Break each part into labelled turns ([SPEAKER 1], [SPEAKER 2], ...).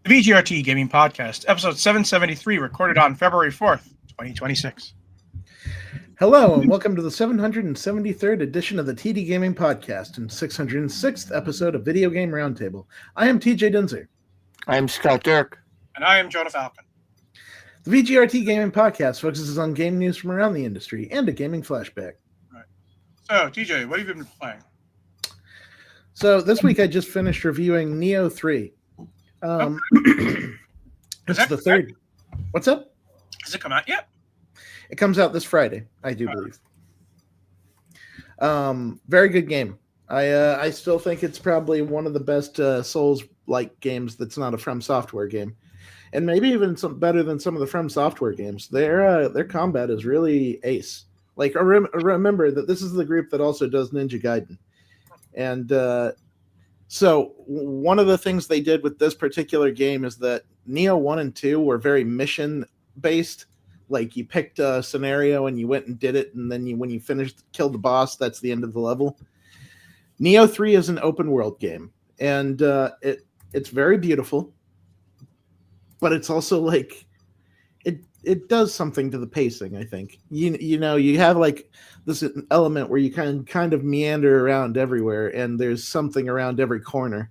[SPEAKER 1] The VGRT Gaming Podcast, episode 773, recorded on February 4th, 2026.
[SPEAKER 2] Hello, and welcome to the 773rd edition of the TD Gaming Podcast and 606th episode of Video Game Roundtable. I am TJ Dinzer.
[SPEAKER 3] I am Scott Dirk.
[SPEAKER 1] And I am Jonah Falcon.
[SPEAKER 2] The VGRT Gaming Podcast focuses on game news from around the industry and a gaming flashback.
[SPEAKER 1] Right. So, TJ, what have you been playing?
[SPEAKER 2] So, this week I just finished reviewing Neo 3. It's the third. What's up?
[SPEAKER 1] Has it come out yet?
[SPEAKER 2] It comes out this Friday, I do believe. Very good game. I still think it's probably one of the best Souls-like games that's not a From Software game, and maybe even some better than some of the From Software games. Their combat is really ace. Like remember that this is the group that also does Ninja Gaiden, and so one of the things they did with this particular game is that Neo 1 and 2 were very mission based. Like you picked a scenario and you went and did it, and then when you finished, killed the boss, that's the end of the level. Neo 3 is an open world game, and it's very beautiful, but it's also like it does something to the pacing. I think you know you have like this element where you kind of meander around everywhere, and there's something around every corner,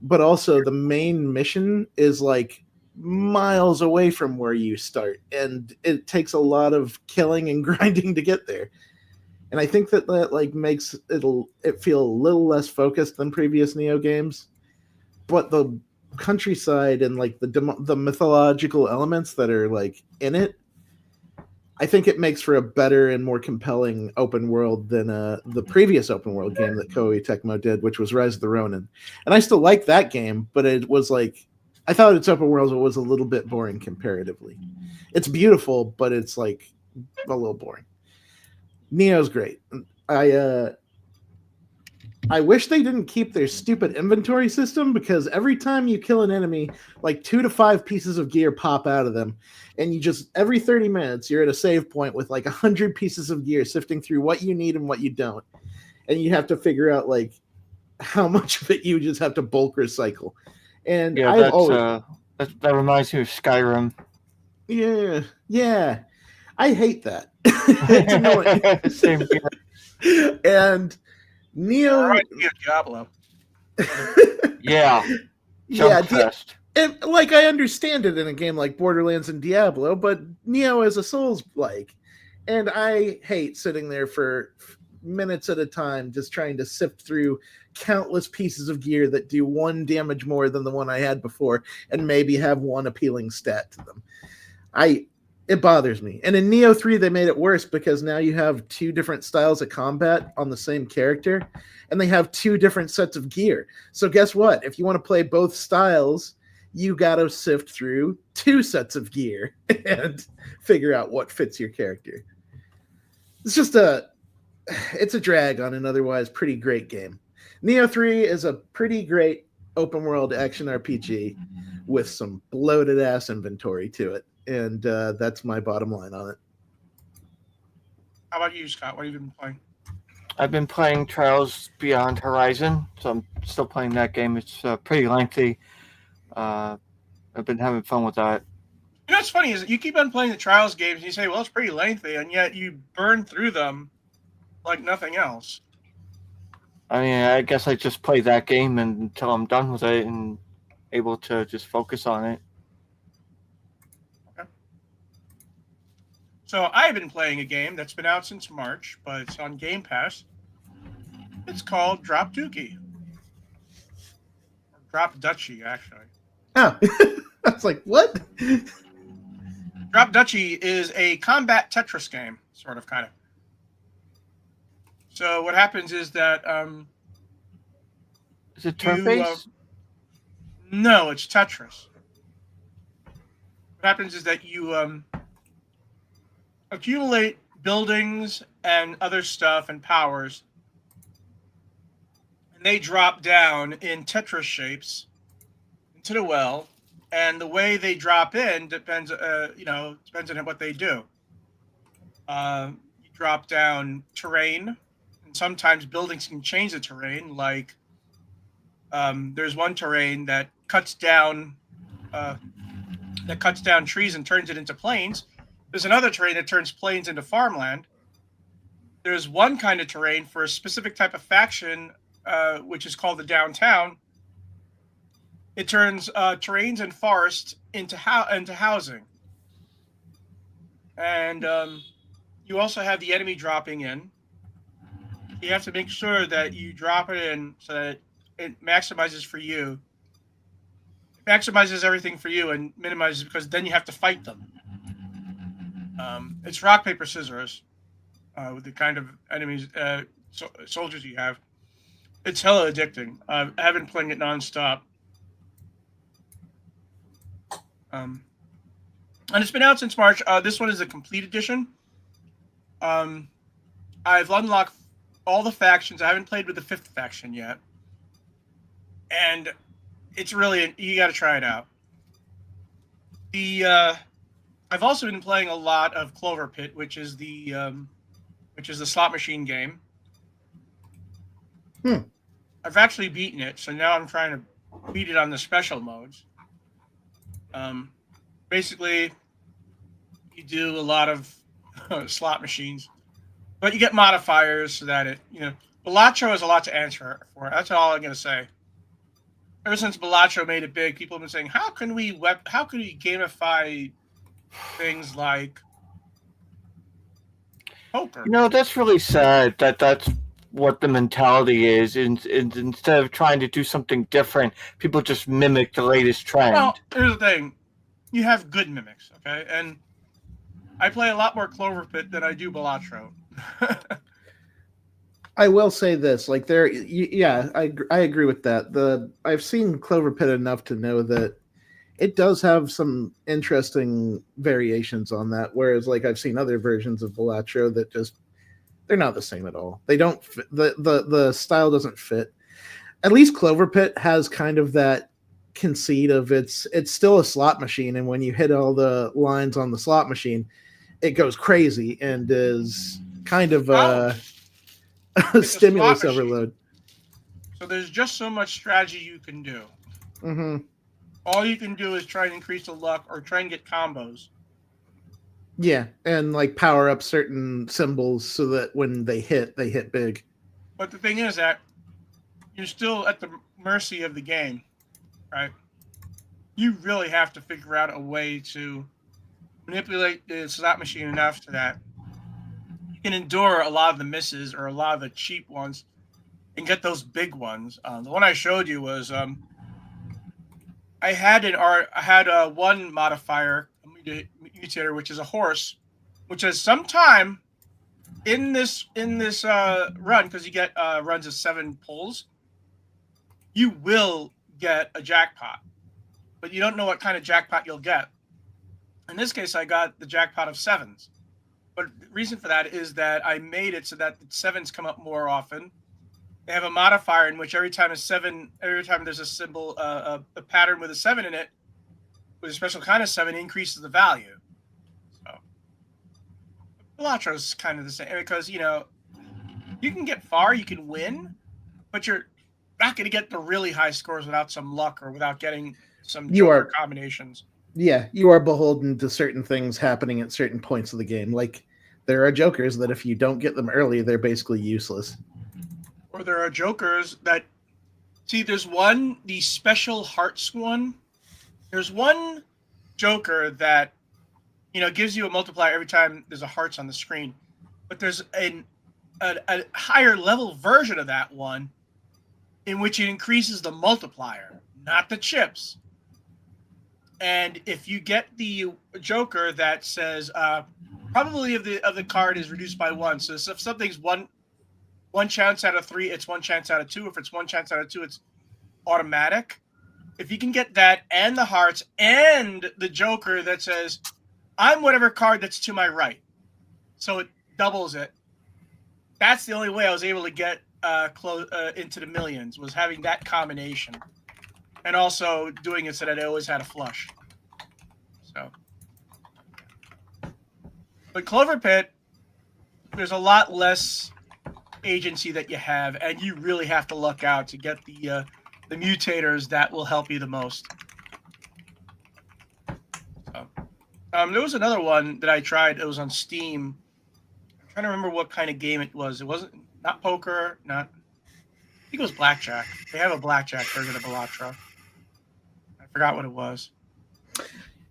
[SPEAKER 2] but also the main mission is like miles away from where you start, and it takes a lot of killing and grinding to get there. And I think that like makes it feel a little less focused than previous Neo games, but the countryside and like the mythological elements that are like in it, I think it makes for a better and more compelling open world than the previous open world game that Koei Tecmo did, which was Rise of the Ronin. And I still like that game, but it was like I thought its open world was a little bit boring comparatively. It's beautiful, but it's like a little boring. Neo's great. I wish they didn't keep their stupid inventory system, because every time you kill an enemy, like 2 to 5 pieces of gear pop out of them, and you just every 30 minutes you're at a save point with like 100 pieces of gear sifting through what you need and what you don't, and you have to figure out like how much of it you just have to bulk recycle. And
[SPEAKER 3] yeah, that reminds me of Skyrim.
[SPEAKER 2] Yeah, I hate that. It's annoying.
[SPEAKER 3] Same here.
[SPEAKER 2] And Neo,
[SPEAKER 1] Diablo.
[SPEAKER 3] Yeah,
[SPEAKER 2] and like I understand it in a game like Borderlands and Diablo, but Neo is a Souls-like, and I hate sitting there for minutes at a time just trying to sift through countless pieces of gear that do 1 damage more than the one I had before and maybe have 1 appealing stat to them. It bothers me. And in Neo 3 they made it worse, because now you have 2 different styles of combat on the same character, and they have 2 different sets of gear. So guess what? If you want to play both styles, you got to sift through 2 sets of gear and figure out what fits your character. It's a drag on an otherwise pretty great game. Neo 3 is a pretty great open world action RPG with some bloated ass inventory to it. And that's my bottom line on it.
[SPEAKER 1] How about you, Scott? What have you been playing?
[SPEAKER 3] I've been playing Trials Beyond Horizon, so I'm still playing that game. It's pretty lengthy. I've been having fun with that.
[SPEAKER 1] You know what's funny is that you keep on playing the Trials games and you say, well, it's pretty lengthy, and yet you burn through them like nothing else.
[SPEAKER 3] I mean, I guess I just play that game until I'm done with it and able to just focus on it.
[SPEAKER 1] Okay. So I've been playing a game that's been out since March, but it's on Game Pass. It's called Drop Dookie. Or Drop Dutchie, actually.
[SPEAKER 2] Oh, I was like, what?
[SPEAKER 1] Drop Dutchie is a combat Tetris game, sort of, kind of. So what happens is that
[SPEAKER 3] Is it turn-based?
[SPEAKER 1] No, it's Tetris. What happens is that you accumulate buildings and other stuff and powers, and they drop down in Tetris shapes into the well. And the way they drop in depends on what they do. You drop down terrain. Sometimes buildings can change the terrain. Like there's one terrain that cuts down that cuts down trees and turns it into plains. There's another terrain that turns plains into farmland. There's one kind of terrain for a specific type of faction, which is called the downtown. It turns terrains and forests into housing. And you also have the enemy dropping in. You have to make sure that you drop it in so that it maximizes for you. It maximizes everything for you and minimizes because then you have to fight them. It's rock, paper, scissors with the kind of enemies, soldiers you have. It's hella addicting. I have been playing it nonstop. And it's been out since March. This one is a complete edition. I've unlocked all the factions. I haven't played with the 5th faction yet. And it's really, you got to try it out. I've also been playing a lot of Clover Pit, which is the slot machine game. I've actually beaten it, so now I'm trying to beat it on the special modes. Basically, you do a lot of slot machines, but you get modifiers so that Bellaccio has a lot to answer for. That's all I'm going to say. Ever since Bellaccio made it big, people have been saying, how can we gamify things like poker?
[SPEAKER 3] That's really sad that's what the mentality is. And instead of trying to do something different, people just mimic the latest trend.
[SPEAKER 1] Well, here's the thing. You have good mimics, okay? And I play a lot more Clover Pit than I do Bellaccio.
[SPEAKER 2] I will say this, I agree with that. I've seen Clover Pit enough to know that it does have some interesting variations on that. Whereas, I've seen other versions of Bellaccio that they're not the same at all. They don't fit, the style doesn't fit. At least Clover Pit has kind of that conceit of it's still a slot machine, and when you hit all the lines on the slot machine, it goes crazy and is kind of a stimulus overload.
[SPEAKER 1] So there's just so much strategy you can do.
[SPEAKER 2] Mm-hmm.
[SPEAKER 1] All you can do is try and increase the luck or try and get combos.
[SPEAKER 2] Yeah, and power up certain symbols so that when they hit big.
[SPEAKER 1] But the thing is that you're still at the mercy of the game, right? You really have to figure out a way to manipulate the slot machine enough so that you can endure a lot of the misses or a lot of the cheap ones and get those big ones. The one I showed you was I had one modifier, a mutator, which is a horse, which is sometime in this run, because you get runs of 7 pulls, you will get a jackpot, but you don't know what kind of jackpot you'll get. In this case, I got the jackpot of 7s. But the reason for that is that I made it so that the 7s come up more often. They have a modifier in which every time there's a symbol, a pattern with a 7 in it, with a special kind of 7, increases the value. So, Bellaccio is kind of the same because you can get far, you can win, but you're not going to get the really high scores without some luck or without getting some joker combinations.
[SPEAKER 2] Yeah, you are beholden to certain things happening at certain points of the game. There are jokers that if you don't get them early, they're basically useless.
[SPEAKER 1] Or there are jokers that... See, there's the special hearts one. There's one joker that, gives you a multiplier every time there's a hearts on the screen. But there's a higher level version of that one in which it increases the multiplier, not the chips. And if you get the joker that says probability of the card is reduced by 1, so if something's one chance out of 3, it's 1 chance out of 2. If it's 1 chance out of 2, it's automatic. If you can get that and the hearts and the joker that says I'm whatever card that's to my right, so it doubles it. That's the only way I was able to get into the millions, was having that combination. And also doing it so that I always had a flush. So, but Clover Pit, there's a lot less agency that you have, and you really have to luck out to get the mutators that will help you the most. There was another one that I tried. It was on Steam. I'm trying to remember what kind of game it was. It wasn't not poker, not. I think it was blackjack. They have a blackjack version of Bellatra. I forgot what it was.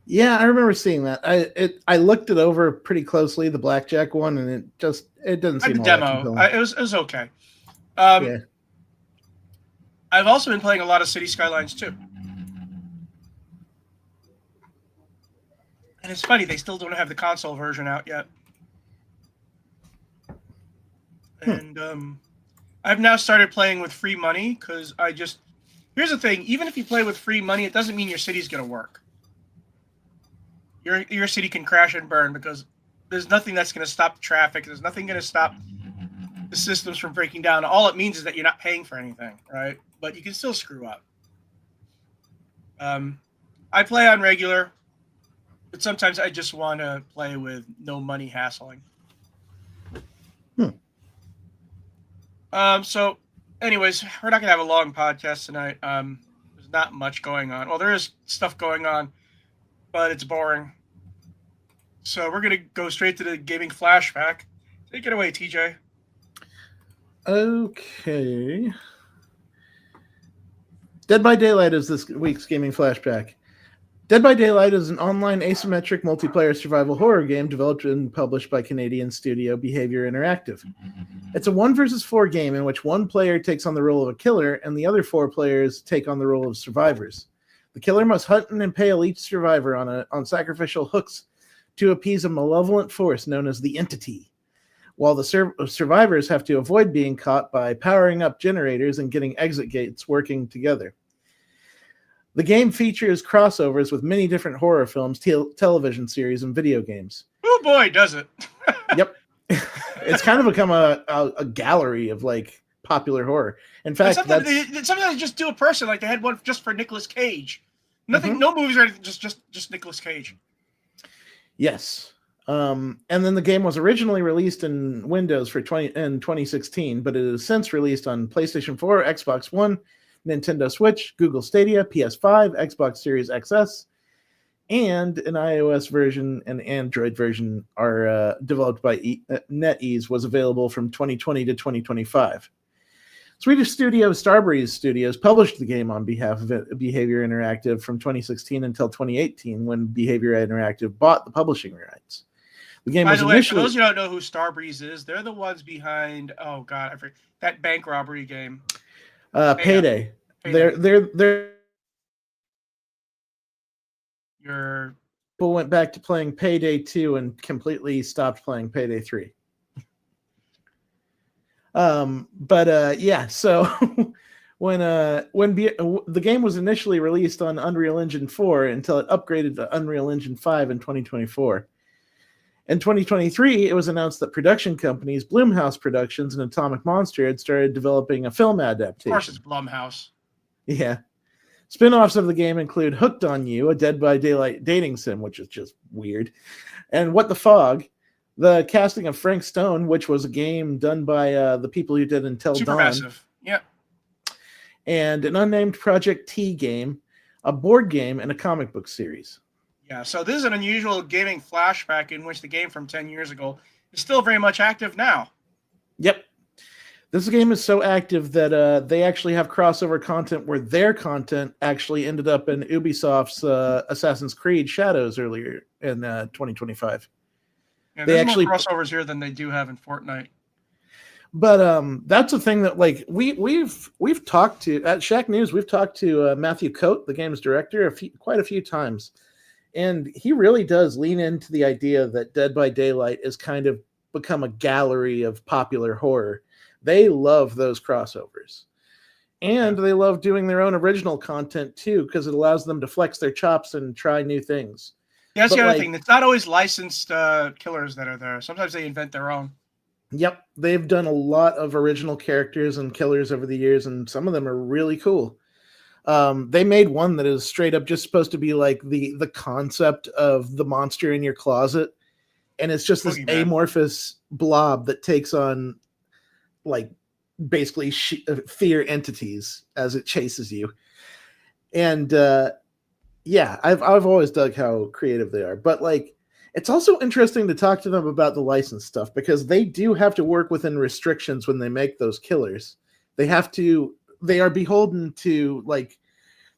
[SPEAKER 2] Yeah, I remember seeing that. I looked it over pretty closely, the blackjack one, and it doesn't
[SPEAKER 1] I had
[SPEAKER 2] seem
[SPEAKER 1] the
[SPEAKER 2] all that
[SPEAKER 1] demo.
[SPEAKER 2] compelling.
[SPEAKER 1] It was okay.
[SPEAKER 2] Yeah.
[SPEAKER 1] I've also been playing a lot of City Skylines too. And it's funny, they still don't have the console version out yet. And I've now started playing with free money because here's the thing, even if you play with free money, it doesn't mean your city's going to work. Your city can crash and burn because there's nothing that's going to stop the traffic. There's nothing going to stop the systems from breaking down. All it means is that you're not paying for anything, right? But you can still screw up. I play on regular, but sometimes I just want to play with no money hassling. So, anyways, we're not going to have a long podcast tonight. There's not much going on. Well, there is stuff going on, but it's boring. So we're going to go straight to the gaming flashback. Take it away, TJ.
[SPEAKER 2] Okay. Dead by Daylight is this week's gaming flashback. Dead by Daylight is an online asymmetric multiplayer survival horror game developed and published by Canadian studio Behavior Interactive. It's a 1 versus 4 game in which one player takes on the role of a killer and the other 4 players take on the role of survivors. The killer must hunt and impale each survivor on sacrificial hooks to appease a malevolent force known as the Entity, while the survivors have to avoid being caught by powering up generators and getting exit gates working together. The game features crossovers with many different horror films, television series, and video games.
[SPEAKER 1] Oh boy, does it.
[SPEAKER 2] Yep. It's kind of become a gallery of like popular horror. In fact,
[SPEAKER 1] sometimes they just do a person, like they had one just for Nicolas Cage. Nothing, no movies or anything, just Nicolas Cage.
[SPEAKER 2] Yes. And then the game was originally released in Windows in 2016, but it is since released on PlayStation 4, Xbox One, Nintendo Switch, Google Stadia, PS5, Xbox Series XS, and an iOS version and Android version are developed by NetEase, was available from 2020 to 2025. Swedish studio Starbreeze Studios published the game on behalf of Behavior Interactive from 2016 until 2018, when Behavior Interactive bought the publishing rights. The game
[SPEAKER 1] By
[SPEAKER 2] was
[SPEAKER 1] the way,
[SPEAKER 2] initially...
[SPEAKER 1] for those who don't know who Starbreeze is, they're the ones behind, oh god, I forget, that bank robbery game.
[SPEAKER 2] Payday. They're
[SPEAKER 1] Your
[SPEAKER 2] people went back to playing Payday 2 and completely stopped playing Payday 3. Yeah, so when the game was initially released on Unreal Engine 4 until it upgraded to Unreal Engine 5 in 2024. In 2023, it was announced that production companies Blumhouse Productions and Atomic Monster had started developing a film adaptation.
[SPEAKER 1] Of course, it's Blumhouse.
[SPEAKER 2] Yeah. Spin-offs of the game include Hooked on You, a Dead by Daylight dating sim, which is just weird, and What the Fog, the casting of Frank Stone, which was a game done by the people who did Until Dawn.
[SPEAKER 1] Supermassive. Yep.
[SPEAKER 2] And an unnamed Project T game, a board game, and a comic book series.
[SPEAKER 1] Yeah, so this is an unusual gaming flashback in which the game from 10 years ago is still very much active now.
[SPEAKER 2] Yep. This game is so active that they actually have crossover content where their content actually ended up in Ubisoft's Assassin's Creed Shadows earlier in 2025.
[SPEAKER 1] Yeah, there's more crossovers here than they do have in Fortnite.
[SPEAKER 2] But that's a thing that like we've talked to at Shack News. We've talked to Matthew Coate, the game's director, quite a few times, and he really does lean into the idea that Dead by Daylight is kind of become a gallery of popular horror. They love those crossovers, and they love doing their own original content too, because it allows them to flex their chops and try new things.
[SPEAKER 1] Yeah, that's the other thing. It's not always licensed killers that are there. Sometimes they invent their own.
[SPEAKER 2] Yep, they've done a lot of original characters and killers over the years, and some of them are really cool. They made one that is straight up just supposed to be like the concept of the monster in your closet, and it's just this amorphous blob that takes on like basically fear entities as it chases you. And yeah, I've always dug how creative they are, but like it's also interesting to talk to them about the license stuff because they do have to work within restrictions when they make those killers. They are beholden to like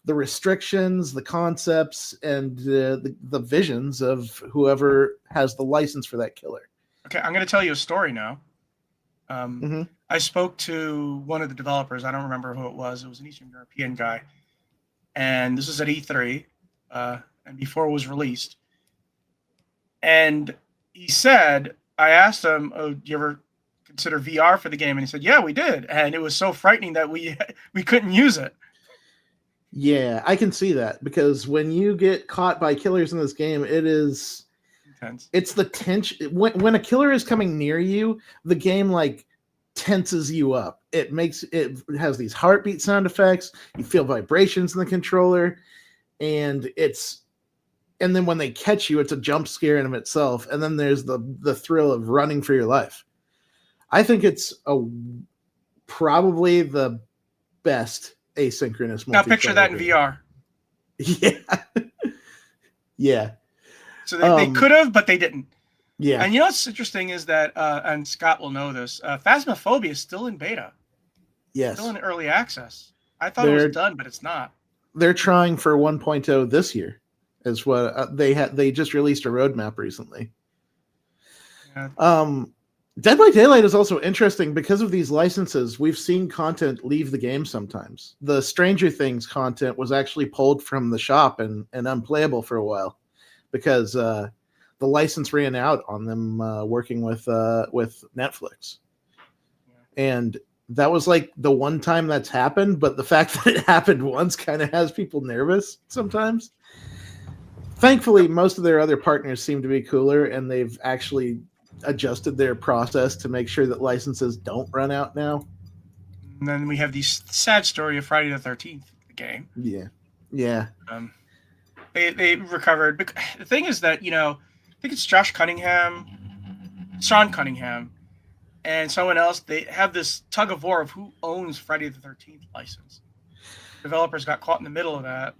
[SPEAKER 2] the restrictions, the concepts, and the visions of whoever has the license for that killer.
[SPEAKER 1] Okay, I'm going to tell you a story now.
[SPEAKER 2] Mm-hmm.
[SPEAKER 1] I spoke to one of the developers. I don't remember who it was. It was an Eastern European guy. And this was at E3, and before it was released. And he said, I asked him, "Oh, do you ever consider VR for the game?" And he said, "Yeah, we did." And it was so frightening that we couldn't use it.
[SPEAKER 2] Yeah, I can see that because when you get caught by killers in this game,
[SPEAKER 1] Intense.
[SPEAKER 2] it's the tension when a killer is coming near you, the game like tenses you up. It has these heartbeat sound effects, you feel vibrations in the controller, and then when they catch you, it's a jump scare in of itself, and then there's the thrill of running for your life. I think it's probably the best asynchronous multiplayer.
[SPEAKER 1] Now picture that in VR.
[SPEAKER 2] Yeah. Yeah.
[SPEAKER 1] So they could have, but they didn't.
[SPEAKER 2] Yeah.
[SPEAKER 1] And you know what's interesting is that, and Scott will know this, Phasmophobia is still in beta.
[SPEAKER 2] Yes.
[SPEAKER 1] Still in early access. I thought it was done, but it's not.
[SPEAKER 2] They're trying for 1.0 this year, is what they just released a roadmap recently.
[SPEAKER 1] Yeah.
[SPEAKER 2] Dead by Daylight is also interesting because of these licenses. We've seen content leave the game sometimes. The Stranger Things content was actually pulled from the shop and unplayable for a while because the license ran out on them working with Netflix. Yeah. And that was like the one time that's happened, but the fact that it happened once kind of has people nervous sometimes. Thankfully, most of their other partners seem to be cooler, and they've actually adjusted their process to make sure that licenses don't run out now.
[SPEAKER 1] And then we have the sad story of Friday the 13th, the game.
[SPEAKER 2] Yeah.
[SPEAKER 1] They recovered. The thing is that, I think it's Sean Cunningham, and someone else. They have this tug of war of who owns Friday the 13th license. Developers got caught in the middle of that.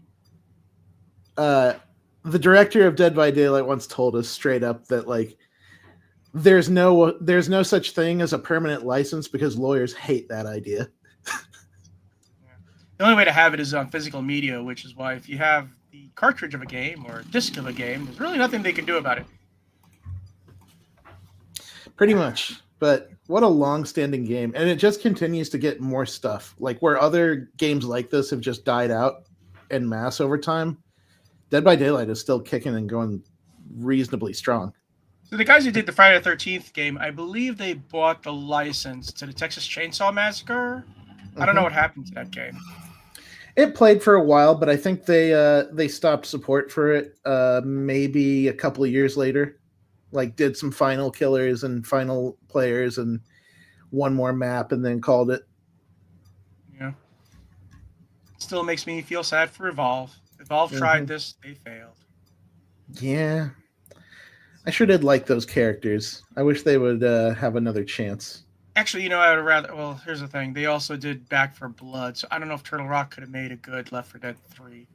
[SPEAKER 2] The director of Dead by Daylight once told us straight up that like there's no such thing as a permanent license because lawyers hate that idea.
[SPEAKER 1] Yeah. The only way to have it is on physical media, which is why if you have the cartridge of a game or a disc of a game, there's really nothing they can do about it.
[SPEAKER 2] Pretty much. But what a long-standing game. And it just continues to get more stuff. Like where other games like this have just died out en masse over time, Dead by Daylight is still kicking and going reasonably strong.
[SPEAKER 1] So the guys who did the Friday the 13th game, I believe they bought the license to the Texas Chainsaw Massacre. I don't know what happened to that game.
[SPEAKER 2] It played for a while, but I think they stopped support for it maybe a couple of years later. Like did some final killers and final players and one more map and then called it.
[SPEAKER 1] Yeah. Still makes me feel sad for Evolve. Evolve tried this, they failed.
[SPEAKER 2] Yeah. I sure did like those characters. I wish they would have another chance.
[SPEAKER 1] Actually, I would rather... Well, here's the thing. They also did Back for Blood, so I don't know if Turtle Rock could have made a good Left 4 Dead 3.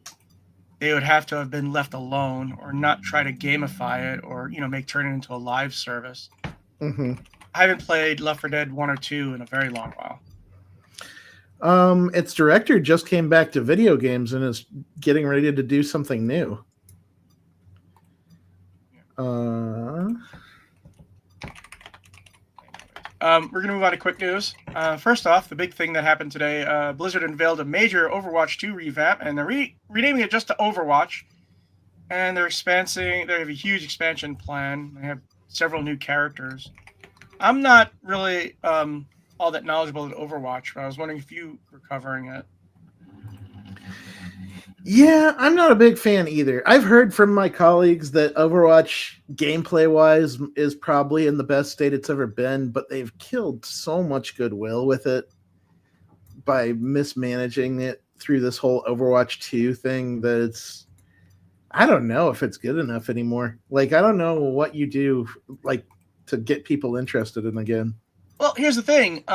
[SPEAKER 1] They would have to have been left alone or not try to gamify it or, turn it into a live service.
[SPEAKER 2] Mm-hmm.
[SPEAKER 1] I haven't played Left 4 Dead 1 or 2 in a very long while.
[SPEAKER 2] Its director just came back to video games and is getting ready to do something new.
[SPEAKER 1] We're going to move on to quick news. First off, the big thing that happened today, Blizzard unveiled a major Overwatch 2 revamp, and they're renaming it just to Overwatch. And they have a huge expansion plan. They have several new characters. I'm not really all that knowledgeable in Overwatch, but I was wondering if you were covering it.
[SPEAKER 2] Yeah, I'm not a big fan either. I've heard from my colleagues that Overwatch gameplay-wise is probably in the best state it's ever been, but they've killed so much goodwill with it by mismanaging it through this whole Overwatch 2 thing that I don't know if it's good enough anymore. Like, I don't know what you do like to get people interested in again.
[SPEAKER 1] Well, here's the thing.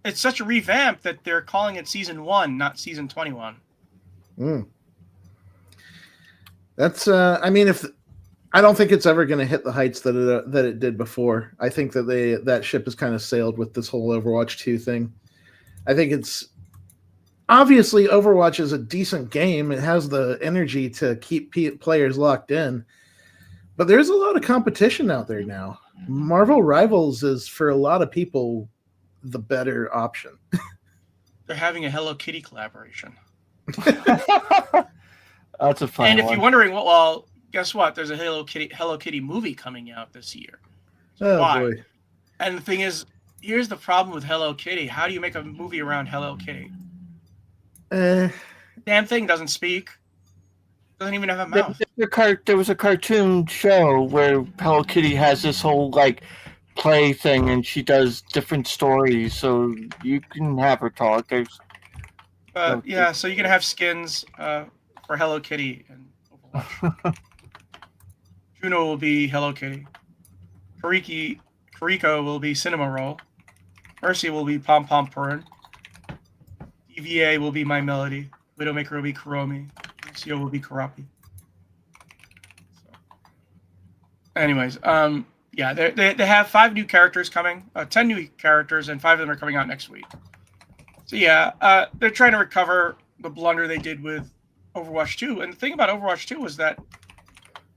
[SPEAKER 1] It's such a revamp that they're calling it Season 1, not Season 21.
[SPEAKER 2] That's I mean, if I don't think it's ever going to hit the heights that it did before. I think that that ship has kind of sailed with this whole Overwatch 2 thing. I think it's obviously Overwatch is a decent game. It has the energy to keep players locked in. But there's a lot of competition out there now. Marvel Rivals is, for a lot of people, the better option.
[SPEAKER 1] They're having a Hello Kitty collaboration.
[SPEAKER 3] That's a fun
[SPEAKER 1] And if
[SPEAKER 3] one.
[SPEAKER 1] you're wondering, well, guess what? There's a Hello Kitty movie coming out this year.
[SPEAKER 2] Oh,
[SPEAKER 1] Why?
[SPEAKER 2] boy.
[SPEAKER 1] And the thing is, here's the problem with Hello Kitty. How do you make a movie around Hello Kitty? Damn thing doesn't speak. Doesn't even have a mouth.
[SPEAKER 3] There was a cartoon show where Hello Kitty has this whole like play thing, and she does different stories, so you can have her talk.
[SPEAKER 1] Yeah, so you can have skins for Hello Kitty and Overwatch. Juno will be Hello Kitty. Kariko will be Cinema Roll. Mercy will be Pom Pom Purin. EVA will be My Melody. Widowmaker will be Kuromi. Lucio will be Karapi. So. Anyways, yeah, they have 5 new characters coming, 10 new characters, and 5 of them are coming out next week. So yeah, they're trying to recover the blunder they did with Overwatch 2. And the thing about Overwatch 2 was that,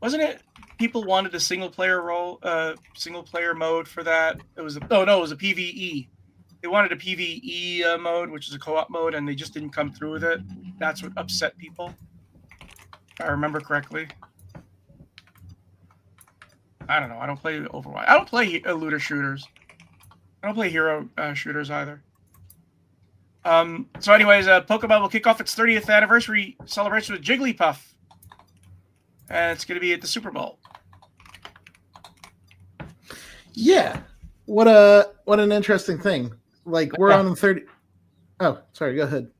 [SPEAKER 1] wasn't it? People wanted a single player mode for that. It was it was a PvE. They wanted a PvE mode, which is a co-op mode, and they just didn't come through with it. That's what upset people, if I remember correctly. I don't know. I don't play Overwatch. I don't play looter shooters. I don't play hero shooters either. So anyways, Pokemon will kick off its 30th anniversary celebration with Jigglypuff. And it's going to be at the Super Bowl.
[SPEAKER 2] Yeah. What an interesting thing. Like, we're on the 30... Oh, sorry, go ahead.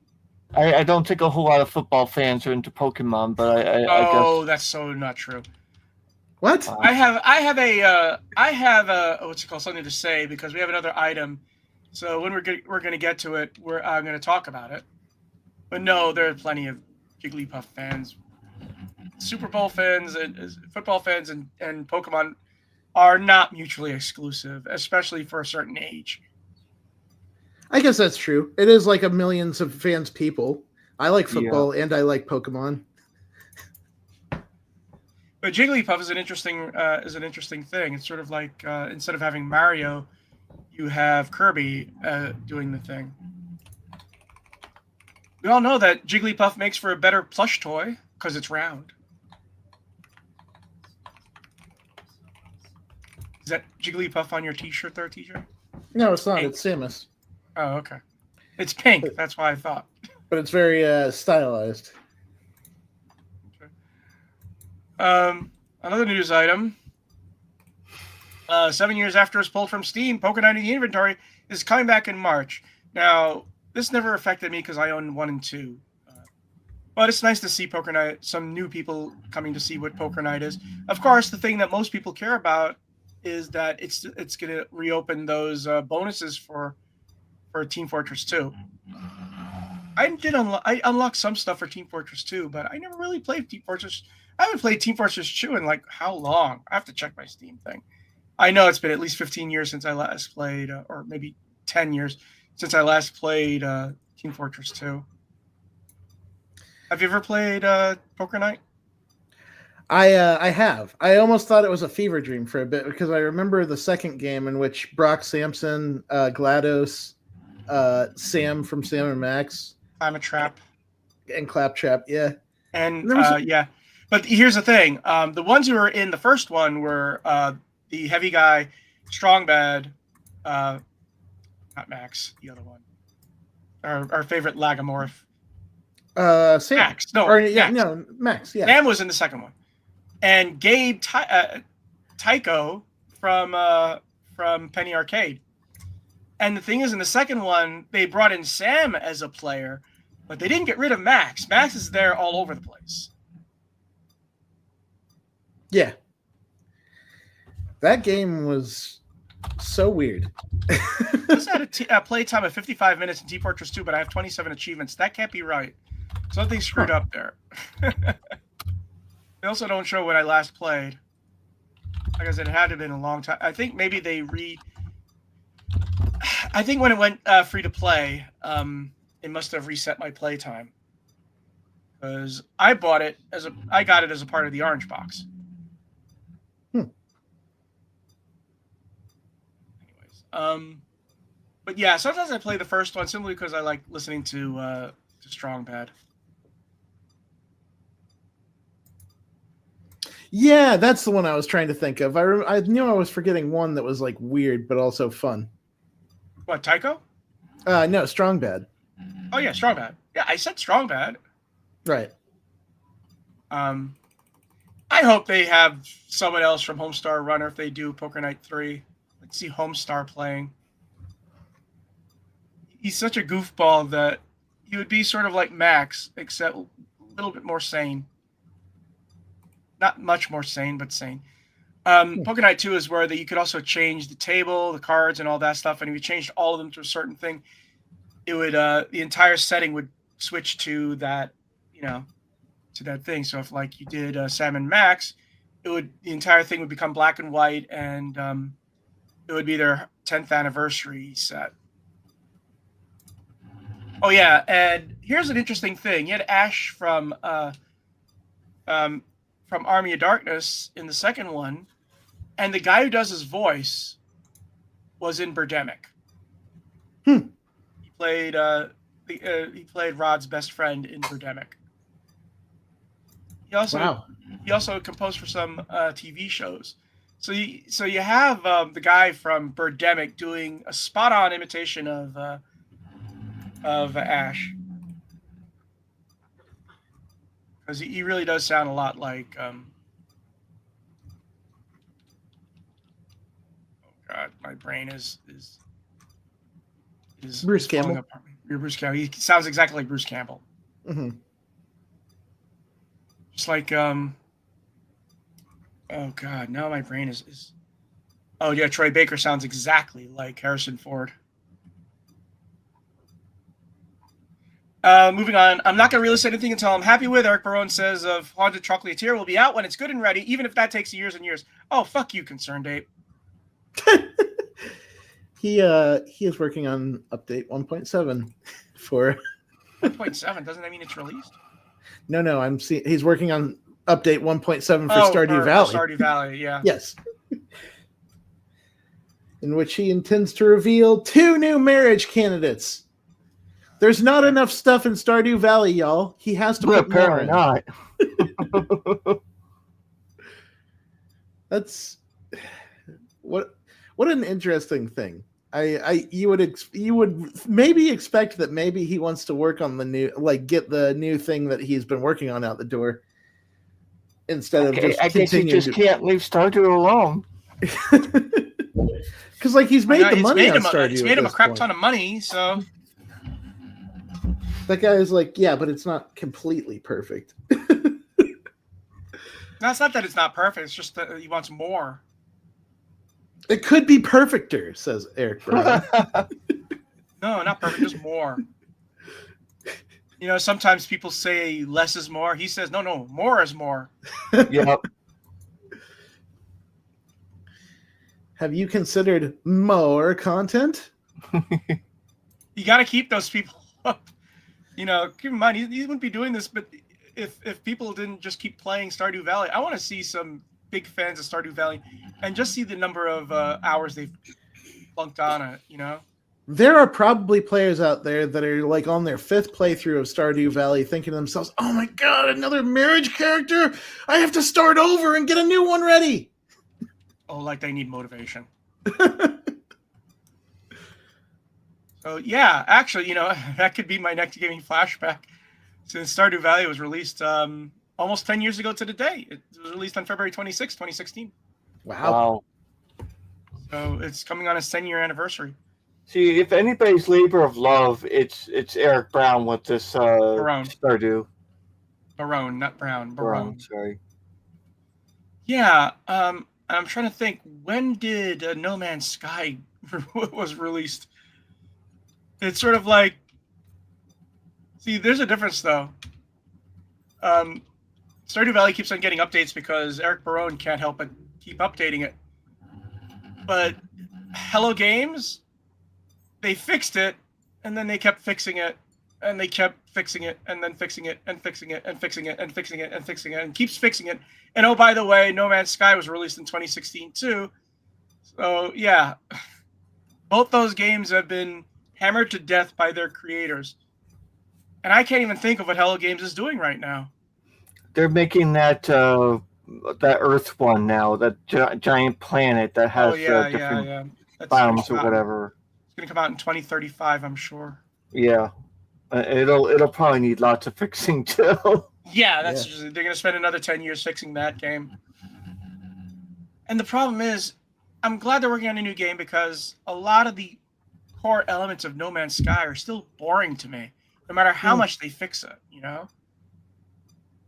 [SPEAKER 3] I don't think a whole lot of football fans are into Pokemon, but I guess...
[SPEAKER 1] that's so not true.
[SPEAKER 2] What?
[SPEAKER 1] I have a what's it called, something to say, because we have another item. So when we're going to get to it, I'm going to talk about it. But no, there are plenty of Jigglypuff fans. Super Bowl fans and football fans and Pokemon are not mutually exclusive, especially for a certain age.
[SPEAKER 2] I guess that's true. It is like a millions of fans people. I like football and I like Pokemon.
[SPEAKER 1] But Jigglypuff is an interesting thing. It's sort of like instead of having Mario, you have Kirby doing the thing. We all know that Jigglypuff makes for a better plush toy because it's round. Is that Jigglypuff on your T-shirt there, TJ?
[SPEAKER 2] No, it's not.
[SPEAKER 1] Pink.
[SPEAKER 2] It's Samus.
[SPEAKER 1] Oh, okay. It's pink. That's why I thought.
[SPEAKER 2] But it's very stylized.
[SPEAKER 1] Another news item. 7 years after it's pulled from Steam, Pokémon in the inventory is coming back in March. Now, this never affected me because I own 1 and 2. But it's nice to see Pokémon, some new people coming to see what Pokémon is. Of course, the thing that most people care about is that it's going to reopen those bonuses for Team Fortress 2. I unlocked some stuff for Team Fortress 2, but I never really played Team Fortress. I haven't played Team Fortress 2 in like how long? I have to check my Steam thing. I know it's been at least 15 years since I last played, or maybe 10 years since I last played Team Fortress 2. Have you ever played Poker Night?
[SPEAKER 2] I have. I almost thought it was a fever dream for a bit because I remember the second game in which Brock Sampson, GLaDOS, Sam from Sam and Max,
[SPEAKER 1] I'm a Trap,
[SPEAKER 2] and Claptrap, yeah.
[SPEAKER 1] And yeah. But here's the thing: the ones who were in the first one were the heavy guy, Strong Bad, not Max, the other one, our favorite Lagomorph.
[SPEAKER 2] Sam.
[SPEAKER 1] Max. No,
[SPEAKER 2] Max. Max. Yeah.
[SPEAKER 1] Sam was in the second one, and Gabe Tycho from Penny Arcade. And the thing is, in the second one, they brought in Sam as a player, but they didn't get rid of Max. Max is there all over the place.
[SPEAKER 2] Yeah. That game was so weird.
[SPEAKER 1] This had a play time of 55 minutes in Team Fortress 2, but I have 27 achievements. That can't be right. Something screwed up there. They also don't show when I last played. Like I said, it had to have been a long time. I think maybe I think when it went free to play, it must have reset my playtime. Because I got it as a part of the orange box.
[SPEAKER 2] Hmm.
[SPEAKER 1] Anyways, but yeah, sometimes I play the first one simply because I like listening to Strong Bad.
[SPEAKER 2] Yeah, that's the one I was trying to think of. I knew I was forgetting one that was like weird but also fun.
[SPEAKER 1] What, Tycho?
[SPEAKER 2] No, Strong Bad.
[SPEAKER 1] Oh yeah, Strong Bad. Yeah, I said Strong Bad.
[SPEAKER 2] Right.
[SPEAKER 1] I hope they have someone else from Homestar Runner if they do Poker Night 3. Let's see Homestar playing. He's such a goofball that he would be sort of like Max, except a little bit more sane. Not much more sane, but sane. Poker Night 2 is where you could also change the table, the cards, and all that stuff. And if you changed all of them to a certain thing, it would the entire setting would switch to that, to that thing. So if like you did Sam and Max, the entire thing would become black and white, and it would be their 10th anniversary set. Oh yeah, and here's an interesting thing. You had Ash from Army of Darkness in the second one, and the guy who does his voice was in Birdemic. He played Rod's best friend in Birdemic. He also composed for some TV shows. So you have the guy from Birdemic doing a spot-on imitation of Ash, because he really does sound a lot like. Oh God, my brain is
[SPEAKER 2] Bruce Campbell.
[SPEAKER 1] Bruce Campbell. He sounds exactly like Bruce Campbell.
[SPEAKER 2] Mm-hmm.
[SPEAKER 1] Just like oh God, now my brain is. Oh yeah, Troy Baker sounds exactly like Harrison Ford. Moving on. I'm not going to really say anything until I'm happy with. Eric Barone says of Haunted Chocolatier will be out when it's good and ready, even if that takes years and years. Oh, fuck you, Concerned Ape.
[SPEAKER 2] He is working on update 1.7 for
[SPEAKER 1] 1.7. Doesn't that mean it's released?
[SPEAKER 2] No. He's working on update 1.7 for Stardew Valley.
[SPEAKER 1] Stardew Valley, yeah.
[SPEAKER 2] Yes. In which he intends to reveal 2 new marriage candidates. There's not enough stuff in Stardew Valley, y'all. He has to put more in.
[SPEAKER 3] Not.
[SPEAKER 2] That's what an interesting thing. You would maybe expect that maybe he wants to work on the new, like get the new thing that he's been working on out the door instead of just
[SPEAKER 3] I guess he just can't leave Stardew alone.
[SPEAKER 2] Because like he's made the money on Stardew.
[SPEAKER 1] He's made him a crap ton of money, so.
[SPEAKER 2] That guy is like, yeah, but it's not completely perfect.
[SPEAKER 1] No, it's not that it's not perfect. It's just that he wants more.
[SPEAKER 2] It could be perfecter, says Eric Brown.
[SPEAKER 1] No, not perfect, just more. Sometimes people say less is more. He says, no, more is more.
[SPEAKER 3] Yep.
[SPEAKER 2] Have you considered more content?
[SPEAKER 1] You got to keep those people up. Keep in mind, he wouldn't be doing this, but if people didn't just keep playing Stardew Valley, I want to see some big fans of Stardew Valley and just see the number of hours they've plunked on it,
[SPEAKER 2] There are probably players out there that are like on their 5th playthrough of Stardew Valley thinking to themselves, oh my God, another marriage character? I have to start over and get a new one ready.
[SPEAKER 1] Oh, like they need motivation. So yeah, actually, that could be my next gaming flashback. Since Stardew Valley was released almost 10 years ago to the day. It was released on February 26, 2016.
[SPEAKER 2] Wow.
[SPEAKER 1] So it's coming on its 10-year anniversary.
[SPEAKER 3] See, if anybody's labor of love, it's Eric Brown with this Stardew.
[SPEAKER 1] Barone, not Brown.
[SPEAKER 3] Barone, sorry.
[SPEAKER 1] Yeah, I'm trying to think, when did No Man's Sky was released? It's sort of like, see, there's a difference though. Stardew Valley keeps on getting updates because Eric Barone can't help but keep updating it. But Hello Games, they fixed it, and then they kept fixing it, and they kept fixing it, and then fixing it, and fixing it, and fixing it, and fixing it, and fixing it, and keeps fixing it. And oh, by the way, No Man's Sky was released in 2016 too. So yeah, both those games have been hammered to death by their creators. And I can't even think of what Hello Games is doing right now.
[SPEAKER 3] They're making that Earth one now, that giant planet that has different biomes or whatever.
[SPEAKER 1] It's going to come out in 2035, I'm sure.
[SPEAKER 3] Yeah, it'll probably need lots of fixing too.
[SPEAKER 1] Yeah, they're going to spend another 10 years fixing that game. And the problem is, I'm glad they're working on a new game because a lot of the core elements of No Man's Sky are still boring to me, no matter how much they fix it, you know?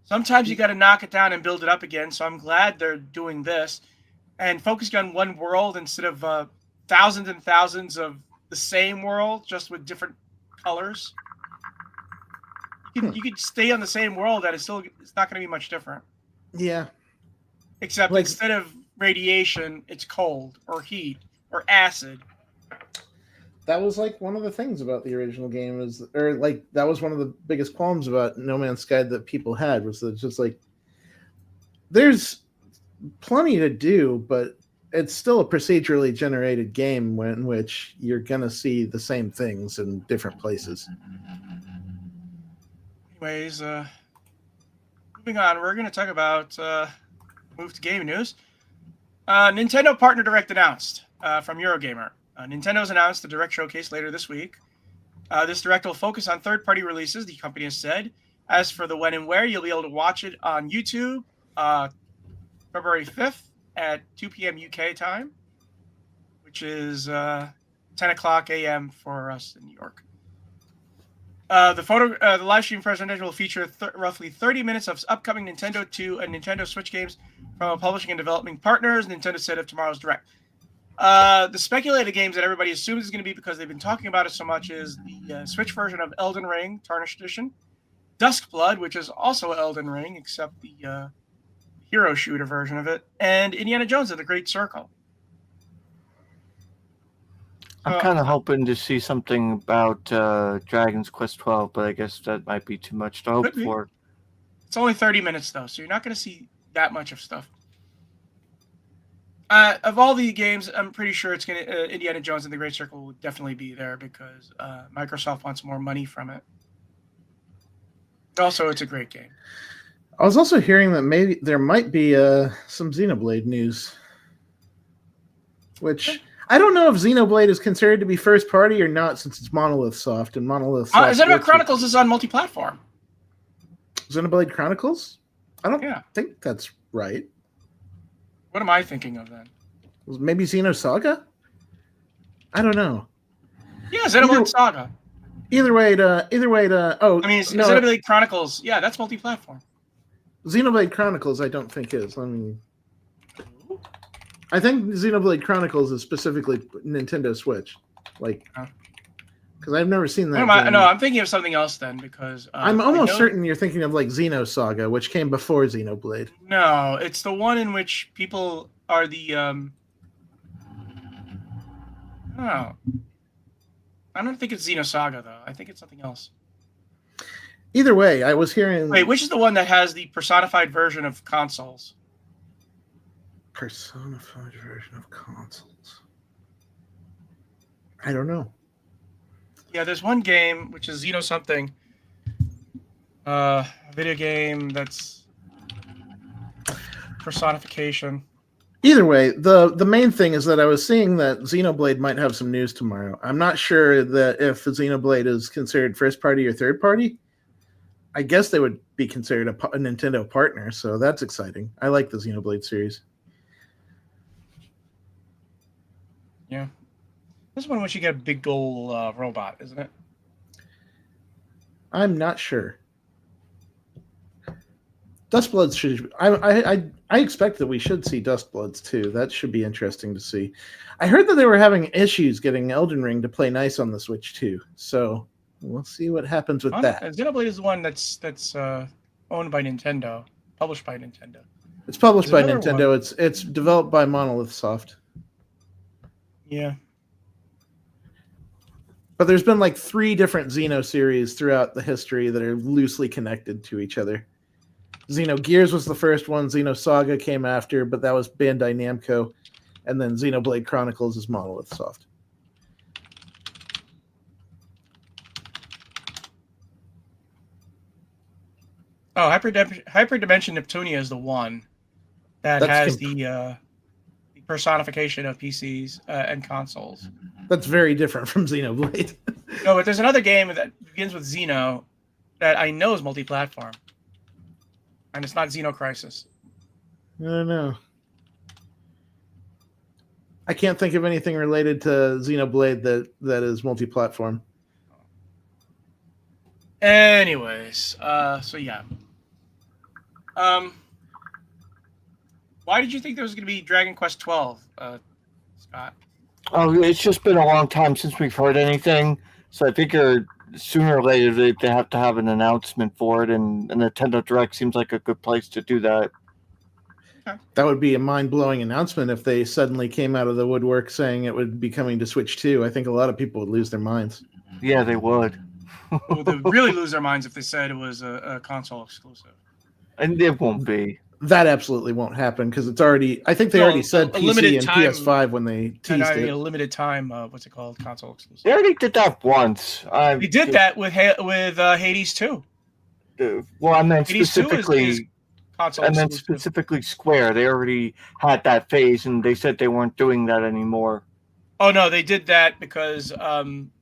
[SPEAKER 1] Sometimes you got to knock it down and build it up again, so I'm glad they're doing this and focusing on one world instead of thousands and thousands of the same world, just with different colors. You could stay on the same world, and it's not going to be much different.
[SPEAKER 2] Yeah.
[SPEAKER 1] Except instead of radiation, it's cold or heat or acid.
[SPEAKER 2] That was like one of the things about the original game that was one of the biggest qualms about No Man's Sky that people had, was that it's just like, there's plenty to do, but it's still a procedurally generated game in which you're going to see the same things in different places.
[SPEAKER 1] Anyways, moving on, we're going to talk about move to game news. Nintendo Partner Direct announced from Eurogamer. Nintendo's announced the Direct Showcase later this week. This Direct will focus on third-party releases, the company has said. As for the when and where, you'll be able to watch it on YouTube February 5th at 2 p.m. UK time, which is 10 o'clock a.m. for us in New York. The live stream presentation will feature roughly 30 minutes of upcoming Nintendo 2 and Nintendo Switch games from publishing and developing partners. Nintendo said of tomorrow's Direct. The speculated games that everybody assumes is going to be because they've been talking about it so much is the Switch version of Elden Ring, Tarnished Edition, Duskblood, which is also Elden Ring, except the hero shooter version of it, and Indiana Jones and the Great Circle.
[SPEAKER 3] I'm kind of hoping to see something about Dragon's Quest 12, but I guess that might be too much to hope for.
[SPEAKER 1] It's only 30 minutes, though, so you're not going to see that much of stuff. Of all the games, I'm pretty sure it's going to Indiana Jones and the Great Circle will definitely be there because Microsoft wants more money from it. Also, it's a great game.
[SPEAKER 2] I was also hearing that maybe there might be some Xenoblade news, which I don't know if Xenoblade is considered to be first party or not, since it's Monolith Soft, and Monolith Soft.
[SPEAKER 1] Xenoblade Chronicles is on multi-platform.
[SPEAKER 2] Xenoblade Chronicles? I don't think that's right.
[SPEAKER 1] What am I thinking of then?
[SPEAKER 2] Maybe Xenosaga? I don't know.
[SPEAKER 1] Yeah, Xenoblade Saga.
[SPEAKER 2] Either way,
[SPEAKER 1] Xenoblade Chronicles. Yeah, that's multi-platform.
[SPEAKER 2] Xenoblade Chronicles, I don't think is. I think Xenoblade Chronicles is specifically Nintendo Switch, because I've never seen that.
[SPEAKER 1] No, I'm thinking of something else then, because
[SPEAKER 2] I'm almost certain you're thinking of Xenosaga, which came before Xenoblade.
[SPEAKER 1] No, it's the one in which people are the. I don't think it's Xenosaga though. I think it's something else.
[SPEAKER 2] Either way, I was hearing.
[SPEAKER 1] Wait, which is the one that has the personified version of consoles?
[SPEAKER 2] Personified version of consoles. I don't know.
[SPEAKER 1] Yeah, there's one game which is Xeno something. A video game that's personification.
[SPEAKER 2] Either way, the main thing is that I was seeing that Xenoblade might have some news tomorrow. I'm not sure that if Xenoblade is considered first party or third party. I guess they would be considered a Nintendo partner, so that's exciting. I like the Xenoblade series.
[SPEAKER 1] Yeah. This is one in which you get a big gold robot, isn't it?
[SPEAKER 2] I'm not sure. Duskbloods should. I expect that we should see Duskbloods too. That should be interesting to see. I heard that they were having issues getting Elden Ring to play nice on the Switch too. So we'll see what happens with that.
[SPEAKER 1] Xenoblade is the one that's owned by Nintendo. published by Nintendo.
[SPEAKER 2] It's published by
[SPEAKER 1] There's another
[SPEAKER 2] Nintendo. It's developed by Monolith Soft.
[SPEAKER 1] Yeah.
[SPEAKER 2] But there's been like 3 different Xeno series throughout the history that are loosely connected to each other. Xenogears was the first one. Xenosaga came after, but that was Bandai Namco. And then Xenoblade Chronicles is Monolith Soft.
[SPEAKER 1] Oh, Hyperdimension Neptunia is the one that has the personification of PCs and consoles.
[SPEAKER 2] That's very different from Xenoblade.
[SPEAKER 1] No, but there's another game that begins with Xeno that I know is multi-platform. And it's not Xeno Crisis.
[SPEAKER 2] I don't know. I can't think of anything related to Xenoblade that is multi-platform.
[SPEAKER 1] Anyways, so yeah. Why did you think there was going to be Dragon Quest 12, Scott?
[SPEAKER 3] Oh, it's just been a long time since we've heard anything, so I figure sooner or later they have to have an announcement for it, and Nintendo Direct seems like a good place to do that.
[SPEAKER 2] That would be a mind-blowing announcement if they suddenly came out of the woodwork saying it would be coming to Switch 2. I think a lot of people would lose their minds.
[SPEAKER 3] Yeah, they would.
[SPEAKER 1] Well, they'd really lose their minds if they said it was a console exclusive.
[SPEAKER 3] And it won't be.
[SPEAKER 2] That absolutely won't happen because it's already. I think they already said PC and PS5 when they teased it.
[SPEAKER 1] A limited time. What's it called? Console exclusive.
[SPEAKER 3] They already did that once.
[SPEAKER 1] They did that with Hades 2.
[SPEAKER 3] Well, I meant
[SPEAKER 1] Hades
[SPEAKER 3] specifically. I meant specifically Square. They already had that phase, and they said they weren't doing that anymore.
[SPEAKER 1] Oh no, they did that because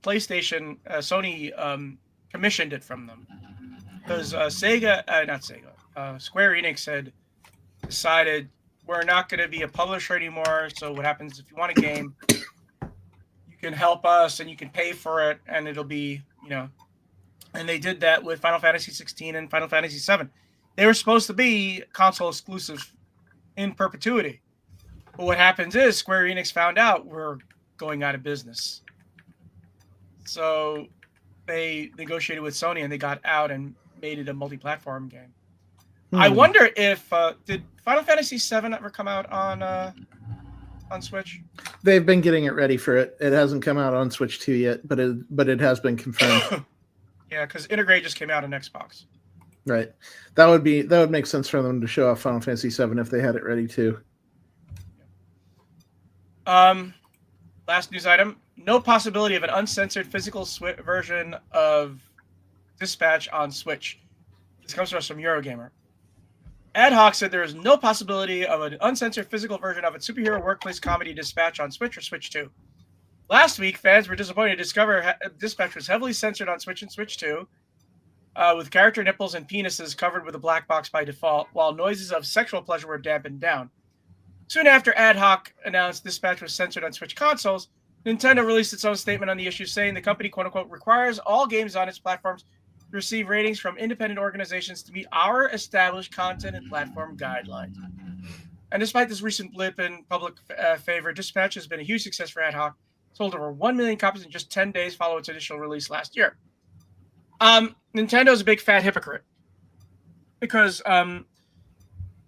[SPEAKER 1] PlayStation, Sony commissioned it from them. Because Square Enix had decided we're not going to be a publisher anymore. So what happens if you want a game, you can help us and you can pay for it, and it'll be, And they did that with Final Fantasy 16 and Final Fantasy 7. They were supposed to be console exclusive in perpetuity. But what happens is Square Enix found out we're going out of business. So they negotiated with Sony and they got out and made it a multi-platform game. I wonder if did Final Fantasy 7 ever come out on Switch?
[SPEAKER 2] They've been getting it ready for it. It hasn't come out on Switch 2 yet, but it has been confirmed.
[SPEAKER 1] Yeah, because Integrate just came out on Xbox.
[SPEAKER 2] Right. That would make sense for them to show off Final Fantasy 7 if they had it ready too.
[SPEAKER 1] Last news item: no possibility of an uncensored physical version of Dispatch on Switch. This comes to us from Eurogamer. Ad Hoc said there is no possibility of an uncensored physical version of its superhero workplace comedy Dispatch on Switch or Switch 2. Last week, fans were disappointed to discover Dispatch was heavily censored on Switch and Switch 2, with character nipples and penises covered with a black box by default, while noises of sexual pleasure were dampened down. Soon after Ad Hoc announced Dispatch was censored on Switch consoles, Nintendo released its own statement on the issue, saying the company, quote-unquote, requires all games on its platforms to receive ratings from independent organizations to meet our established content and platform guidelines. And despite this recent blip in public favor, Dispatch has been a huge success for Ad Hoc, sold over 1 million copies in just 10 days following its initial release last year. Nintendo's a big fat hypocrite because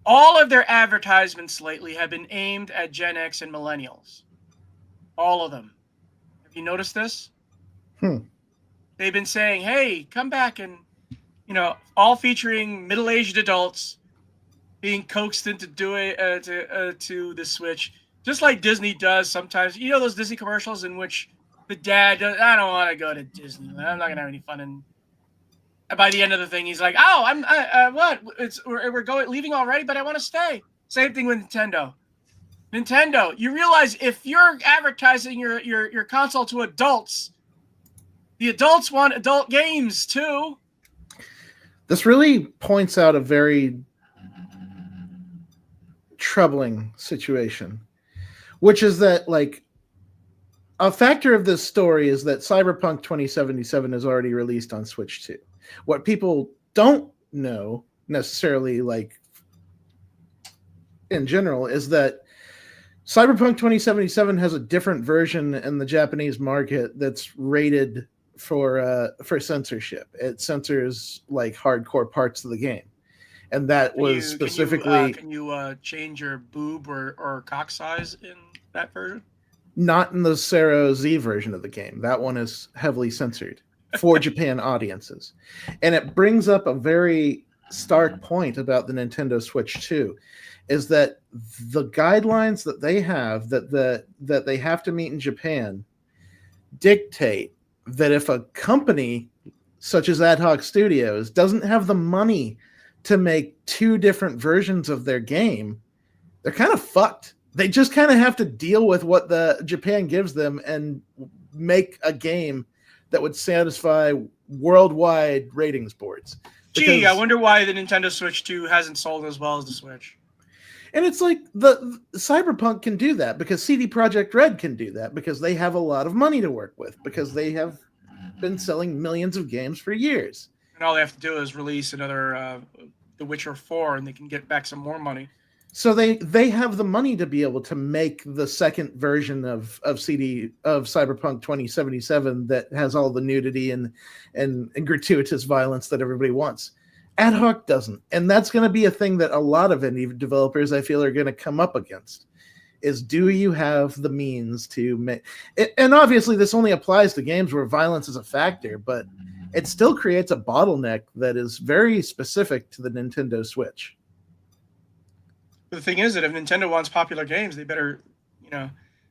[SPEAKER 1] all of their advertisements lately have been aimed at Gen X and millennials. All of them. Have you noticed this? They've been saying, hey, come back and, all featuring middle-aged adults being coaxed into doing to the Switch, just like Disney does sometimes. You know those Disney commercials in which the dad does, I don't want to go to Disneyland. I'm not going to have any fun. And by the end of the thing, he's like, oh, what? We're leaving already, but I want to stay. Same thing with Nintendo. Nintendo, you realize if you're advertising your console to adults, the adults want adult games too.
[SPEAKER 2] This really points out a very troubling situation, which is that, like, a factor of this story is that Cyberpunk 2077 is already released on Switch 2. What people don't know necessarily, like, in general, is that Cyberpunk 2077 has a different version in the Japanese market that's rated for censorship. It censors like hardcore parts of the game. and that was specifically
[SPEAKER 1] Can you change your boob or cock size in that version?
[SPEAKER 2] not in the Sero Z version of the game. That one is heavily censored for Japan audiences. And it brings up a very stark point about the Nintendo Switch 2 is that the guidelines that they have that they have to meet in Japan dictate that if a company such as Ad Hoc Studios doesn't have the money to make two different versions of their game, they're kind of fucked. They just kind of have to deal with what the Japan gives them and make a game that would satisfy worldwide ratings boards.
[SPEAKER 1] Gee, I wonder why the Nintendo Switch 2 hasn't sold as well as the Switch.
[SPEAKER 2] And it's like the Cyberpunk can do that because CD Projekt Red can do that because they have a lot of money to work with because they have been selling millions of games for years.
[SPEAKER 1] And all they have to do is release another The Witcher 4 and they can get back some more money.
[SPEAKER 2] So they have the money to be able to make the second version of Cyberpunk 2077 that has all the nudity and gratuitous violence that everybody wants. Ad Hoc doesn't, and that's going to be a thing that a lot of indie developers I feel are going to come up against. Is do you have the means to make? And obviously, this only applies to games where violence is a factor, but it still creates a bottleneck that is very specific to the Nintendo Switch.
[SPEAKER 1] The thing is that if Nintendo wants popular games, they better,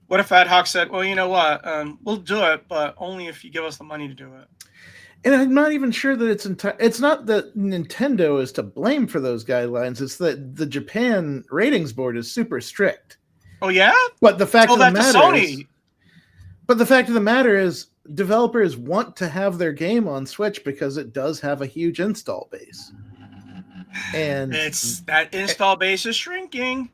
[SPEAKER 1] what if Ad Hoc said, well, you know what, we'll do it, but only if you give us the money to do it.
[SPEAKER 2] And I'm not even sure that it's not that Nintendo is to blame for those guidelines. It's that the Japan ratings board is super strict.
[SPEAKER 1] Oh yeah?
[SPEAKER 2] But the fact of the matter is developers want to have their game on Switch because it does have a huge install base. And
[SPEAKER 1] it's that install base is shrinking.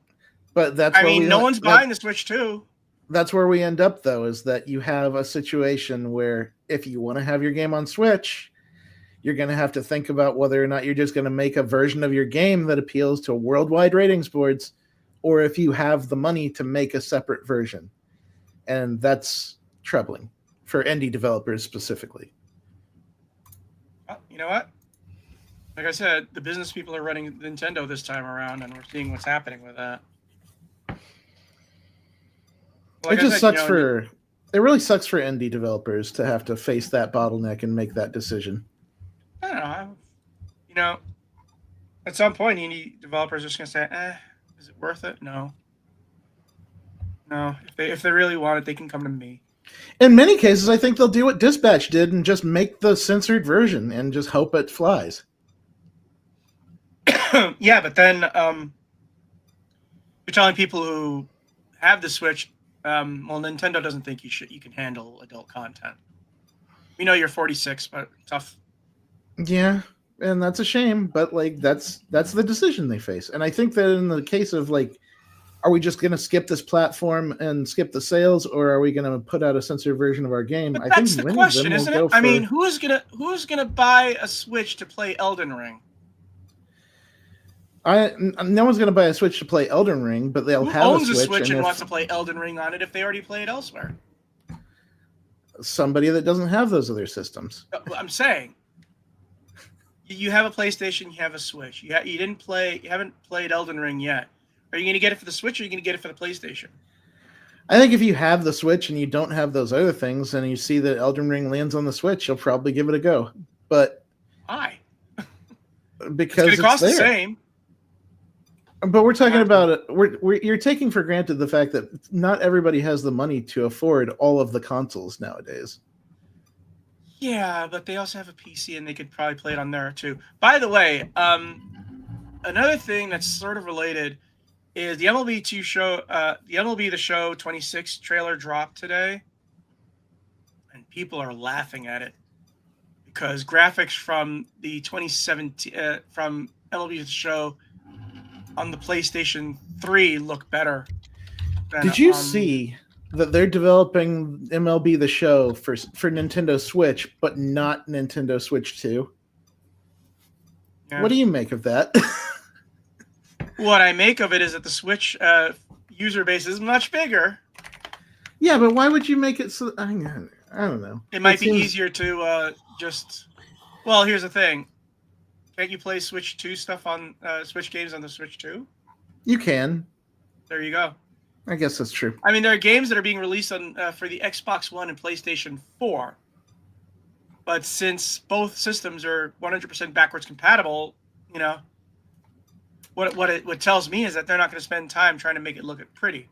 [SPEAKER 2] But
[SPEAKER 1] no one's buying the Switch 2.
[SPEAKER 2] That's where we end up, though, is that you have a situation where if you want to have your game on Switch, you're going to have to think about whether or not you're just going to make a version of your game that appeals to worldwide ratings boards, or if you have the money to make a separate version. And that's troubling for indie developers specifically.
[SPEAKER 1] Well, you know what? Like I said, the business people are running Nintendo this time around, and we're seeing what's happening with that.
[SPEAKER 2] Like it really sucks for indie developers to have to face that bottleneck and make that decision.
[SPEAKER 1] I don't know. At some point, indie developers are just going to say, is it worth it? No. If they really want it, they can come to me.
[SPEAKER 2] In many cases, I think they'll do what Dispatch did and just make the censored version and just hope it flies.
[SPEAKER 1] Yeah, but then you're telling people who have the Switch, Nintendo doesn't think you can handle adult content. We know you're 46, but tough.
[SPEAKER 2] Yeah, and that's a shame, but that's the decision they face. And I think that in the case of are we just going to skip this platform and skip the sales, or are we going to put out a censored version of our game?
[SPEAKER 1] But that's the question, isn't it? Who's gonna buy a Switch to play Elden Ring?
[SPEAKER 2] No one's going to buy a Switch to play Elden Ring, but they'll have a Switch
[SPEAKER 1] and wants to play Elden Ring on it if they already play it elsewhere.
[SPEAKER 2] Somebody that doesn't have those other systems.
[SPEAKER 1] I'm saying, you have a PlayStation, you have a Switch. You haven't played Elden Ring yet. Are you going to get it for the Switch, or are you going to get it for the PlayStation?
[SPEAKER 2] I think if you have the Switch and you don't have those other things, and you see that Elden Ring lands on the Switch, you'll probably give it a go. But
[SPEAKER 1] why?
[SPEAKER 2] Because
[SPEAKER 1] it's going to cost the same.
[SPEAKER 2] But we're talking about it. You're taking for granted the fact that not everybody has the money to afford all of the consoles nowadays.
[SPEAKER 1] Yeah, but they also have a PC, and they could probably play it on there too. By the way, another thing that's sort of related is the MLB the MLB The Show 26 trailer dropped today, and people are laughing at it because graphics from the 2017 from MLB The Show on the PlayStation 3 look better.
[SPEAKER 2] Did you see that they're developing MLB The Show for Nintendo Switch, but not Nintendo Switch 2? Yeah. What do you make of that?
[SPEAKER 1] What I make of it is that the Switch user base is much bigger.
[SPEAKER 2] Yeah, but why would you make it so... I don't know.
[SPEAKER 1] It might be easier to just... Well, here's the thing. Can't you play Switch 2 stuff on Switch games on the Switch 2?
[SPEAKER 2] You can.
[SPEAKER 1] There you go.
[SPEAKER 2] I guess that's true.
[SPEAKER 1] I mean, there are games that are being released on for the Xbox One and PlayStation 4. But since both systems are 100% backwards compatible, you know, what tells me is that they're not going to spend time trying to make it look pretty.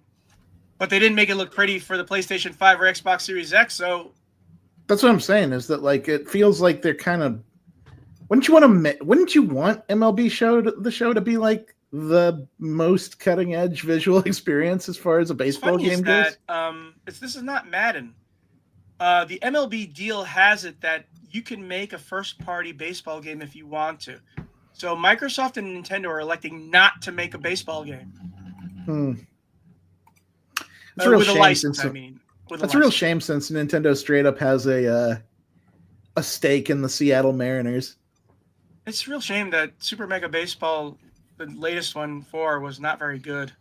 [SPEAKER 1] But they didn't make it look pretty for the PlayStation 5 or Xbox Series X, so
[SPEAKER 2] that's what I'm saying. Is that like it feels like they're kind of. Wouldn't you want MLB the show to be like the most cutting edge visual experience as far as a baseball game goes?
[SPEAKER 1] This is not Madden. The MLB deal has it that you can make a first party baseball game if you want to. So Microsoft and Nintendo are electing not to make a baseball game.
[SPEAKER 2] It's a real
[SPEAKER 1] with
[SPEAKER 2] shame.
[SPEAKER 1] A license, I mean.
[SPEAKER 2] That's a real shame since Nintendo straight up has a stake in the Seattle Mariners.
[SPEAKER 1] It's a real shame that Super Mega Baseball, the latest one, 4, was not very good.